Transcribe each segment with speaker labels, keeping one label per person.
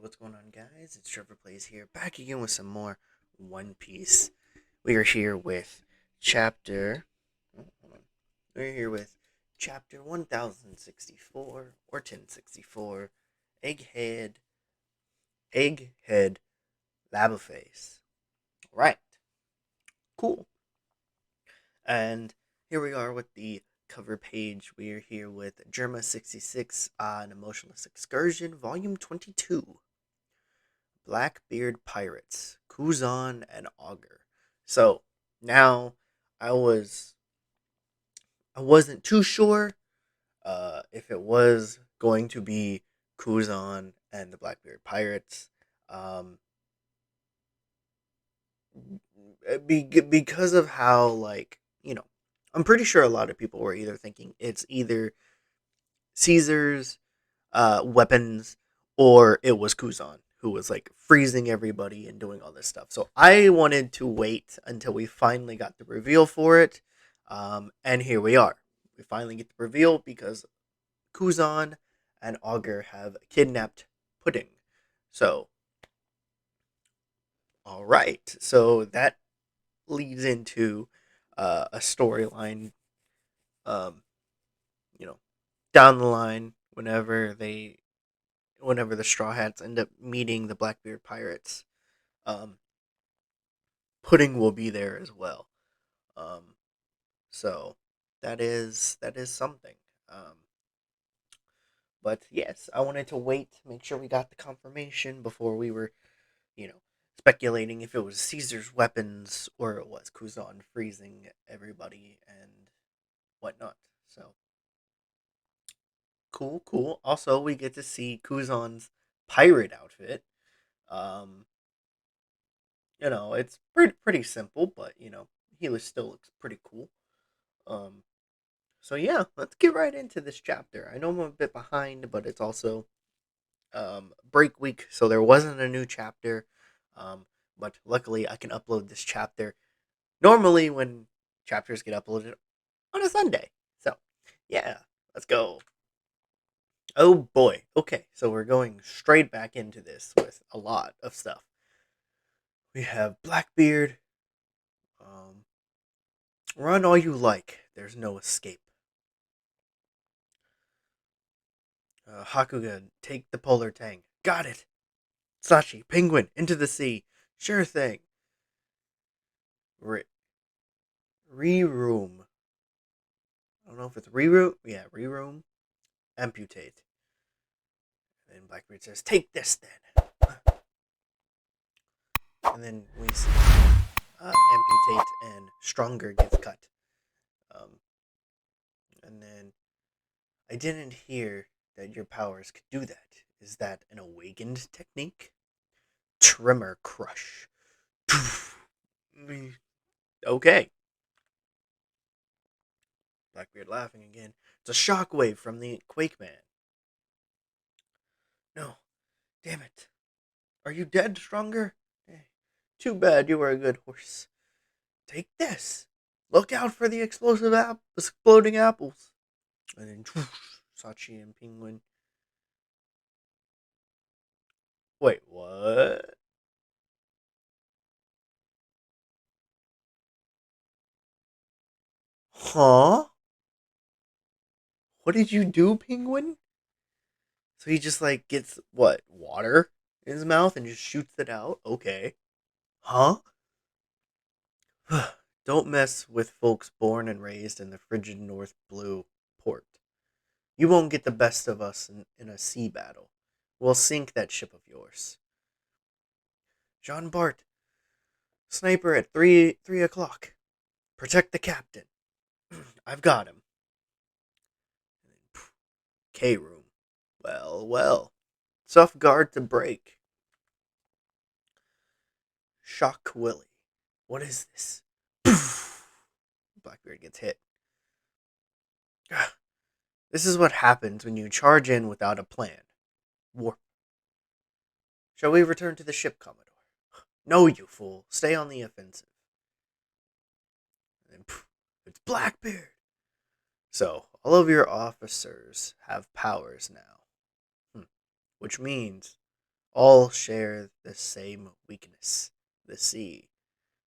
Speaker 1: What's going on, guys? It's Trevor Plays here, back again with some more One Piece. We are here with chapter. Oh, hold on. We're here with chapter 1064 or 1064, Egghead, Egghead LABOPHASE. Right, cool. And here we are with the cover page. We are here with Germa 66 on Emotionless Excursion, Volume 22. Blackbeard Pirates, Kuzan and Augur. So now I was I wasn't too sure if it was going to be Kuzan and the Blackbeard Pirates. Um, because of how, I'm pretty sure a lot of people were either thinking it's either Caesar's weapons, or it was Kuzan who was like freezing everybody and doing all this stuff. So I wanted to wait until we finally got the reveal for it, and here we are. We finally get the reveal because Kuzan and Augur have kidnapped Pudding. So, all right. So that leads into a storyline. Um, you know, down the line, whenever the Straw Hats end up meeting the Blackbeard Pirates, um, Pudding will be there as well. Um, so that is something. Um, but yes, I wanted to wait, make sure we got the confirmation before we were, you know, speculating if it was Caesar's weapons or it was Kuzan freezing everybody and whatnot. So cool, cool. Also, we get to see Kuzan's pirate outfit. Um, it's pretty simple, but he still looks pretty cool. Um, so yeah, let's get right into this chapter. I know I'm a bit behind, but it's also break week, so there wasn't a new chapter. Um, but luckily, I can upload this chapter normally when chapters get uploaded on a Sunday. So yeah, let's go. Oh boy. Okay, so we're going straight back into this with a lot of stuff. We have Blackbeard. Um, Run all you like. There's no escape. Hakuga, take the polar tang. Got it. Sachi, penguin, into the sea. Sure thing. Re- Re-room. I don't know if it's re-room. Yeah, re-room. Amputate. And then Blackbeard says, take this then. And then we see amputate and stronger gets cut. Um, and then I didn't hear that your powers could do that. Is that an awakened technique? Tremor crush. Okay. Blackbeard laughing again. It's a shockwave from the Quake Man. No. Damn it. Are you dead, Stronger? Too bad, you were a good horse. Take this. Look out for the exploding apples. And then Sachi and Penguin. Wait, what? Huh? What did you do, Penguin? So he just like gets what, water in his mouth and just shoots it out? Okay. Huh? Don't mess with folks born and raised in the frigid North Blue port. You won't get the best of us in a sea battle. We'll sink that ship of yours. Jean Bart, sniper at three o'clock. Protect the captain. I've got him. K room. Well, well. Tough guard to break. Shock Willie. What is this? Blackbeard gets hit. This is what happens when you charge in without a plan. Warp. Shall we return to the ship, Commodore? No, you fool. Stay on the offensive. And then, it's Blackbeard. So, all of your officers have powers now. Which means All share the same weakness, the sea.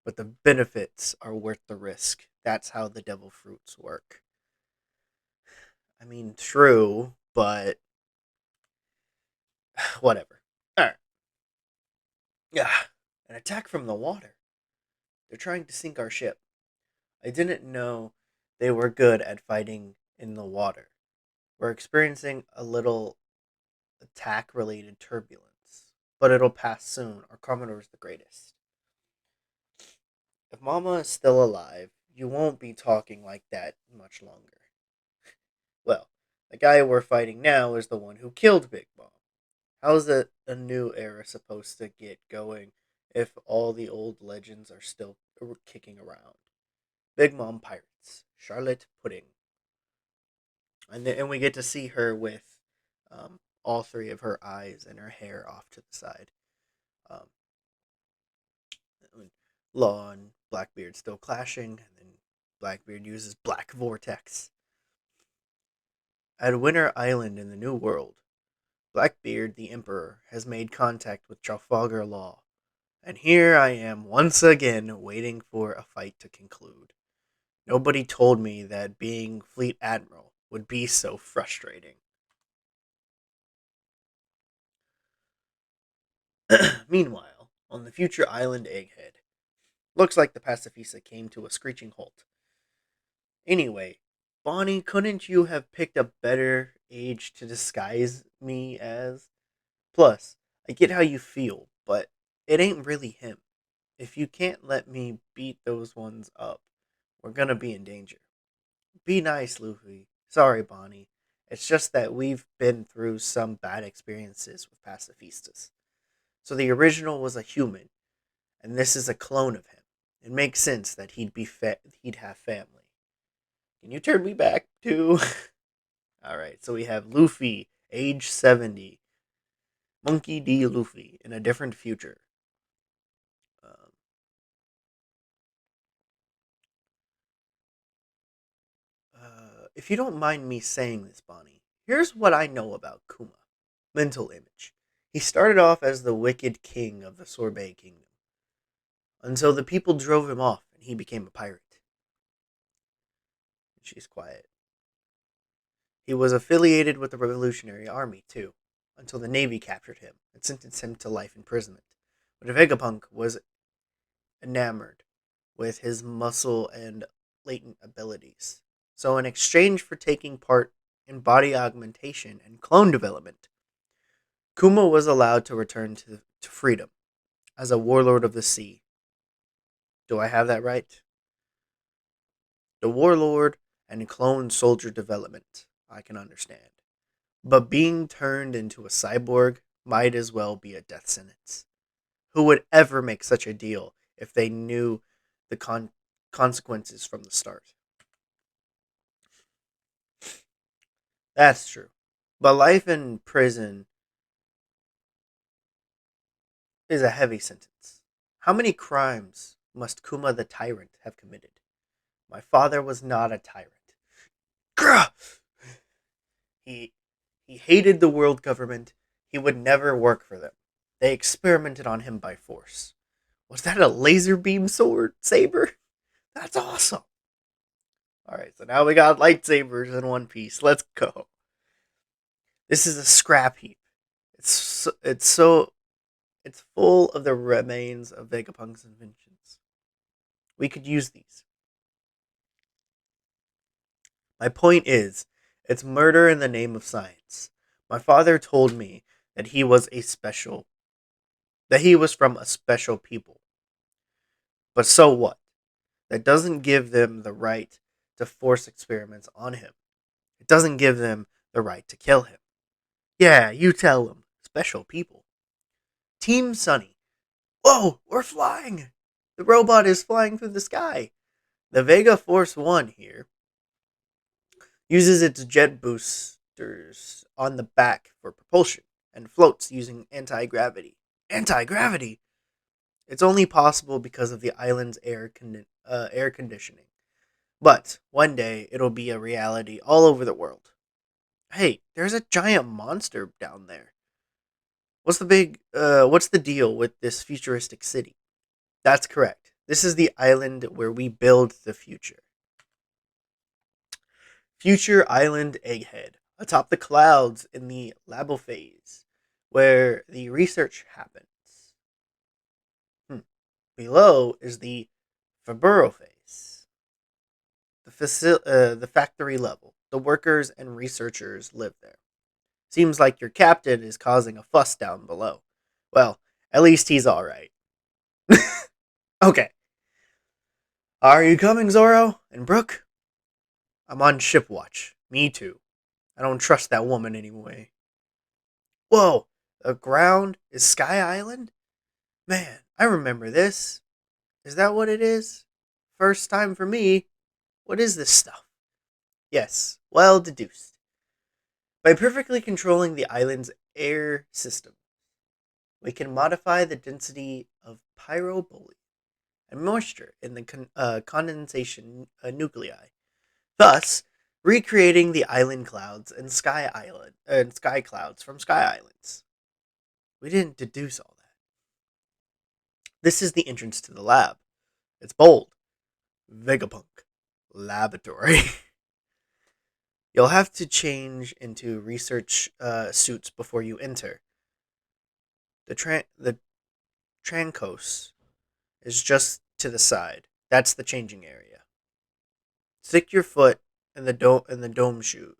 Speaker 1: But the benefits are worth the risk. That's how the devil fruits work. I mean, true, but whatever. Alright. Yeah. An attack from the water. They're trying to sink our ship. I didn't know they were good at fighting in the water. We're experiencing a little attack related turbulence, but it'll pass soon. Our Commodore's the greatest. If Mama is still alive, you won't be talking like that much longer. Well, the guy we're fighting now is the one who killed Big Mom. How's a new era supposed to get going if all the old legends are still kicking around? Big Mom Pirates, Charlotte Pudding. And we get to see her with all three of her eyes and her hair off to the side. Um, Law and Blackbeard still clashing, and then Blackbeard uses Black Vortex. At Winter Island in the New World, Blackbeard, the Emperor, has made contact with Trafalgar Law, and here I am once again waiting for a fight to conclude. Nobody told me that being Fleet Admiral would be so frustrating. Meanwhile, on the future island Egghead, looks like the Pacifista came to a screeching halt. Anyway, Bonnie, couldn't you have picked a better age to disguise me as? Plus, I get how you feel, but it ain't really him. If you can't let me beat those ones up, we're gonna be in danger. Be nice, Luffy. Sorry, Bonnie. It's just that we've been through some bad experiences with pacifistas. So the original was a human, and this is a clone of him. It makes sense that he'd have family. Can you turn me back to? All right, so we have Luffy, age 70, Monkey D. Luffy in a different future. Um, if you don't mind me saying this, Bonnie, here's what I know about Kuma. Mental image. He started off as the wicked king of the Sorbet Kingdom until the people drove him off and he became a pirate. She's quiet. He was affiliated with the Revolutionary Army, too, until the Navy captured him and sentenced him to life imprisonment. But Vegapunk was enamored with his muscle and latent abilities. So, in exchange for taking part in body augmentation and clone development, Kuma was allowed to return to freedom as a warlord of the sea. Do I have that right? The warlord and clone soldier development, I can understand. But being turned into a cyborg might as well be a death sentence. Who would ever make such a deal if they knew the consequences from the start? That's true. But life in prison is a heavy sentence. How many crimes must Kuma the tyrant have committed? My father was not a tyrant. Grah! He he hated the world government. He would never work for them. They experimented on him by force. Was that a laser beam sword saber? That's awesome. All right, so now we got lightsabers in One Piece. Let's go. This is a scrap heap. It's full of the remains of Vegapunk's inventions. We could use these. My point is, it's murder in the name of science. My father told me that he was from a special people. But so what? That doesn't give them the right to force experiments on him. It doesn't give them the right to kill him. Yeah, you tell them. Special people. Team Sunny. Whoa, we're flying! The robot is flying through the sky. The Vega Force 1 here uses its jet boosters on the back for propulsion and floats using anti-gravity. Anti-gravity? It's only possible because of the island's air conditioning. But one day it'll be a reality all over the world. Hey, there's a giant monster down there. what's the deal with this futuristic city? That's correct. This is the island where we build the future. Future Island Egghead, atop the clouds in the LABOPHASE, where the research happens. Hmm. Below is the Faburophase, the factory level. The workers and researchers live there. Seems like your captain is causing a fuss down below. Well, at least he's alright. Okay. Are you coming, Zoro? And Brooke? I'm on ship watch. Me too. I don't trust that woman anyway. Whoa! The ground is Sky Island? Man, I remember this. Is that what it is? First time for me. What is this stuff? Yes, well deduced. By perfectly controlling the island's air system, we can modify the density of pyrobolia and moisture in the condensation nuclei, thus recreating the island clouds and sky clouds from sky islands. We didn't deduce all that. This is the entrance to the lab. It's bold. Vegapunk. Laboratory. You'll have to change into research suits before you enter. The trancos is just to the side. That's the changing area. Stick your foot in the dom shoes,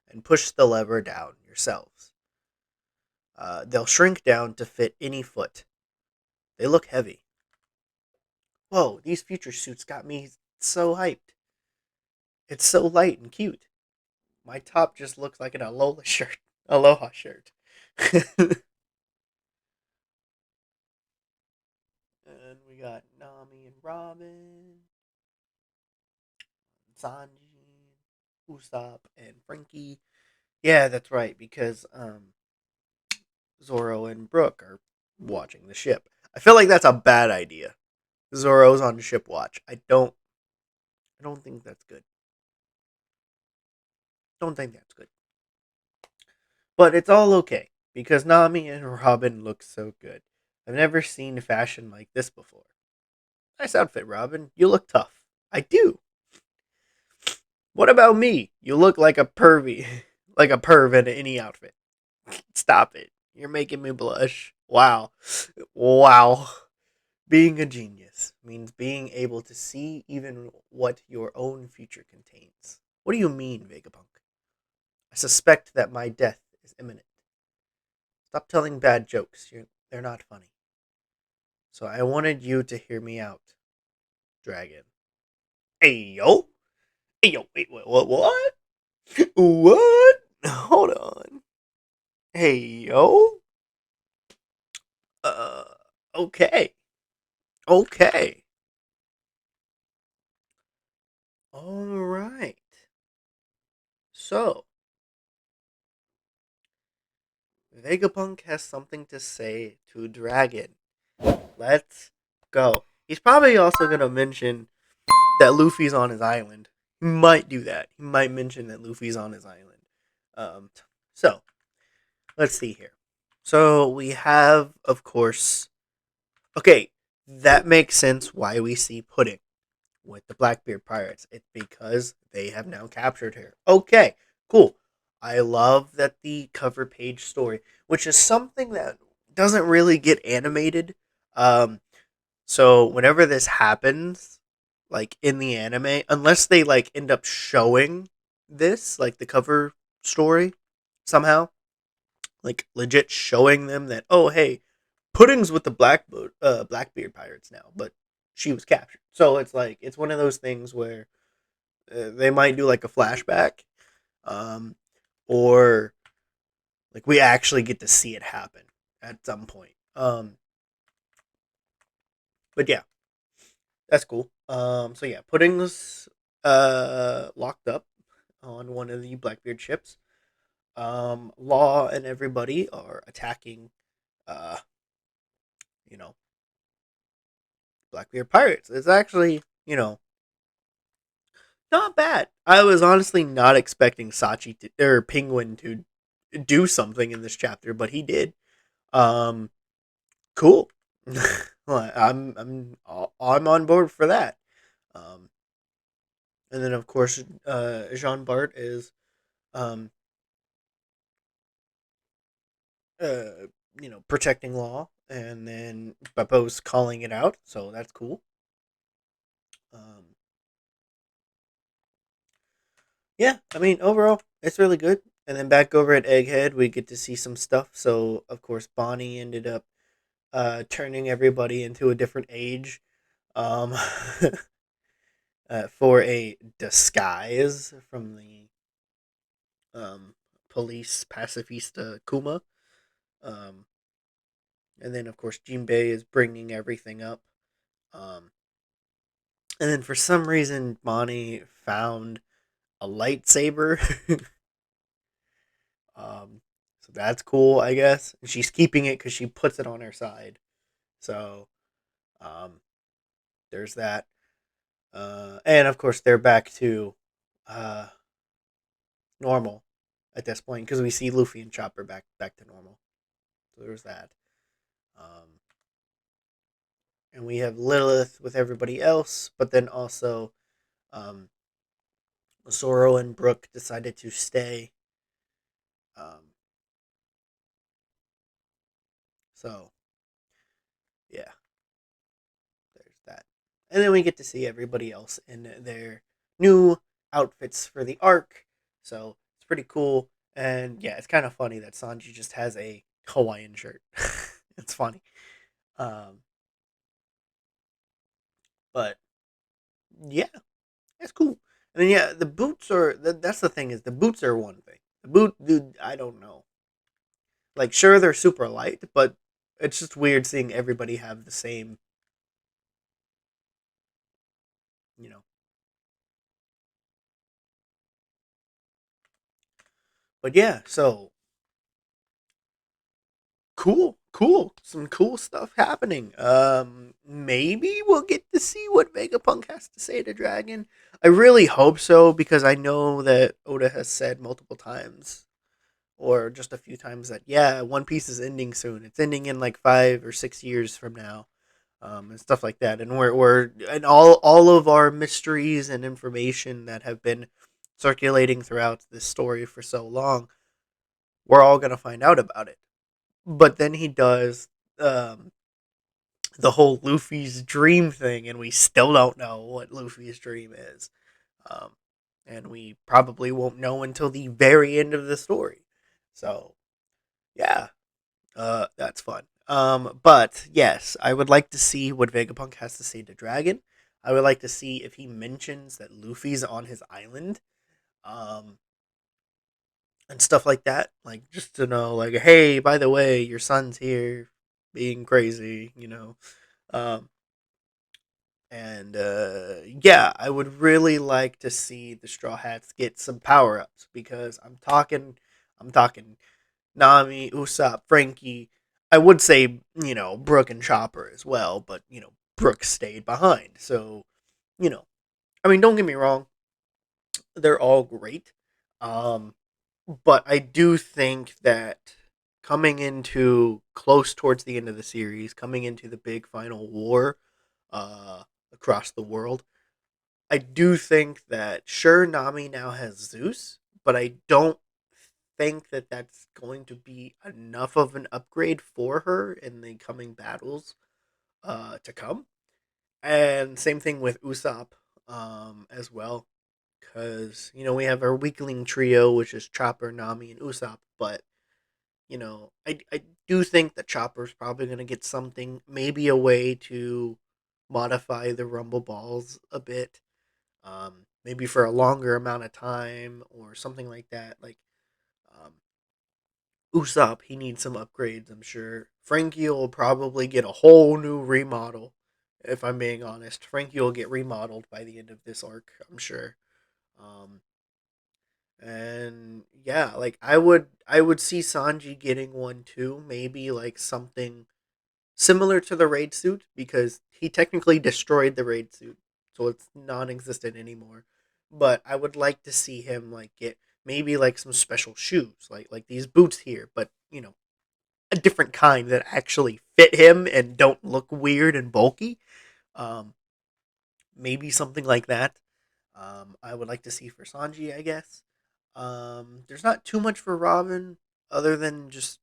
Speaker 1: and push the lever down yourselves. They'll shrink down to fit any foot. They look heavy. Whoa, these future suits got me so hyped. It's so light and cute. My top just looks like an Alola shirt. Aloha shirt. And we got Nami and Robin, Sanji, Usopp, and Frankie. Yeah, that's right, because Zoro and Brooke are watching the ship. I feel like that's a bad idea. Zoro's on ship watch. I don't think that's good. Don't think that's good. But it's all okay because Nami and Robin look so good. I've never seen fashion like this before. Nice outfit, Robin. You look tough. I do. What about me? You look like a pervy, like a perv in any outfit. Stop it. You're making me blush. Wow. Wow. Being a genius means being able to see even what your own future contains. What do you mean, Vegapunk? I suspect that my death is imminent. Stop telling bad jokes. They're not funny. So I wanted you to hear me out, Dragon. Hey, yo. Hey, yo, wait, what? What? Hold on. Hey, yo. Uh, okay. Okay. All right. So, Vegapunk has something to say to Dragon. Let's go. He's probably also going to mention that Luffy's on his island. He might do that. He might mention that Luffy's on his island. So, let's see here. So, we have, of course... Okay, that makes sense why we see Pudding with the Blackbeard Pirates. It's because they have now captured her. Okay, cool. I love that the cover page story, which is something that doesn't really get animated. Um, so whenever this happens, like in the anime, unless they like end up showing this, like the cover story somehow, like legit showing them that, oh hey, Pudding's with the Blackbeard Pirates now, but she was captured. So it's like it's one of those things where they might do like a flashback, um, or like we actually get to see it happen at some point. But yeah, that's cool. So yeah, Pudding's locked up on one of the Blackbeard ships. Law and everybody are attacking, uh, you know, Blackbeard pirates. It's actually, not bad. I was honestly not expecting Sachi or Penguin to do something in this chapter, but he did. Um, cool. Well, I'm on board for that. Um, and then of course, Jean Bart is um, uh, protecting Law, and then Beppo's calling it out, so that's cool. Um, yeah, I mean overall, it's really good. And then back over at Egghead, we get to see some stuff. So of course, Bonnie ended up turning everybody into a different age, um, for a disguise from the police pacifista Kuma. Um, and then of course, Jinbei is bringing everything up. Um, and then for some reason, Bonnie found a lightsaber. um, so that's cool, I guess. And she's keeping it because she puts it on her side. So um, there's that. And of course, they're back to uh, normal at this point because we see Luffy and Chopper back to normal. So there's that. Um, and we have Lilith with everybody else, but then also um, Zoro and Brook decided to stay. Um, so yeah, there's that. And then we get to see everybody else in their new outfits for the arc. So it's pretty cool. And yeah, it's kind of funny that Sanji just has a Hawaiian shirt. It's funny. Um, but yeah, that's cool. And then yeah, the boots are that's the thing is the boots are one thing. The boot, dude, I don't know. Like sure they're super light, but it's just weird seeing everybody have the same, you know. But yeah, so cool. Some cool stuff happening. Maybe we'll get to see what Vegapunk has to say to Dragon. I really hope so because I know that Oda has said multiple times or just a few times that yeah, One Piece is ending soon. It's ending in like 5 or 6 years from now, and stuff like that. And we're and all of our mysteries and information that have been circulating throughout this story for so long, we're all gonna find out about it. But then he does um, the whole Luffy's dream thing, and we still don't know what Luffy's dream is. Um, and we probably won't know until the very end of the story. So yeah, that's fun. But yes, I would like to see what Vegapunk has to say to Dragon. I would like to see if he mentions that Luffy's on his island, um, and stuff like that. Like just to know, like, hey, by the way, your son's here, being crazy, Um, and yeah, I would really like to see the Straw Hats get some power ups because I'm talking Nami, Usopp, Frankie. I would say, Brook and Chopper as well, but, Brook stayed behind. So, you know, I mean, don't get me wrong, they're all great. Um, but I do think that coming into close towards the end of the series, coming into the big final war uh, across the world, I do think that sure Nami now has Zeus, but I don't think that that's going to be enough of an upgrade for her in the coming battles to come. And same thing with Usopp as well, because we have our weakling trio, which is Chopper, Nami, and Usopp. But I do think that Chopper's probably going to get something, maybe a way to modify the Rumble Balls a bit, maybe for a longer amount of time or something like that. Like um, Usopp, he needs some upgrades, I'm sure. Frankie will probably get a whole new remodel. If I'm being honest, Frankie will get remodeled by the end of this arc, I'm sure. Um, and yeah, like I would see Sanji getting one too. Maybe like something similar to the raid suit because he technically destroyed the raid suit, so it's non-existent anymore. But I would like to see him like get maybe like some special shoes, like these boots here, but a different kind that actually fit him and don't look weird and bulky. Um, Maybe something like that. I would like to see for Sanji, I guess. There's not too much for Robin other than just,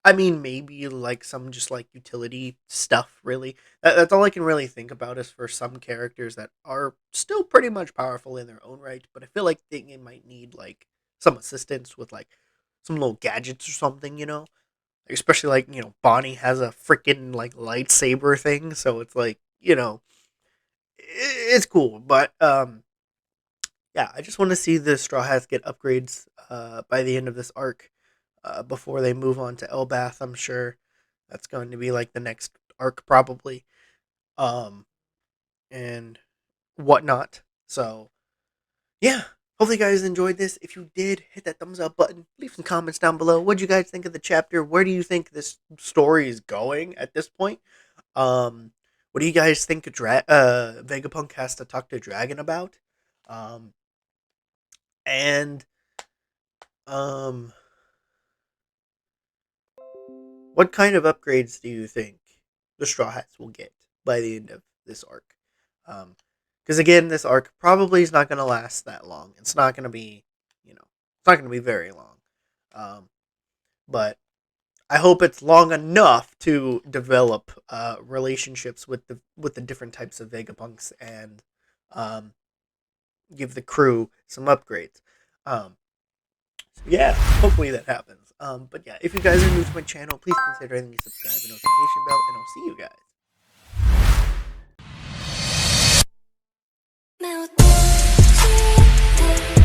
Speaker 1: I mean, maybe like some just like utility stuff, really. That's all I can really think about is for some characters that are still pretty much powerful in their own right, but I feel like they might need like some assistance with like some little gadgets or something, Especially like, Bonnie has a freaking like lightsaber thing, so it's like, it's cool, but yeah, I just want to see the Straw Hats get upgrades by the end of this arc before they move on to Elbath. I'm sure that's going to be like the next arc probably, um, and whatnot. So yeah, hopefully you guys enjoyed this. If you did, hit that thumbs up button. Leave some comments down below. What do you guys think of the chapter? Where do you think this story is going at this point? Um, what do you guys think Vegapunk has to talk to Dragon about? Um, and um, what kind of upgrades do you think the Straw Hats will get by the end of this arc? Because again, this arc probably is not going to last that long. It's not going to be, it's not going to be very long. But I hope it's long enough to develop relationships with the different types of Vegapunks and um, give the crew some upgrades. So yeah, hopefully that happens. But yeah, if you guys are new to my channel, please consider hitting the subscribe and notification bell, and I'll see you guys.
Speaker 2: Me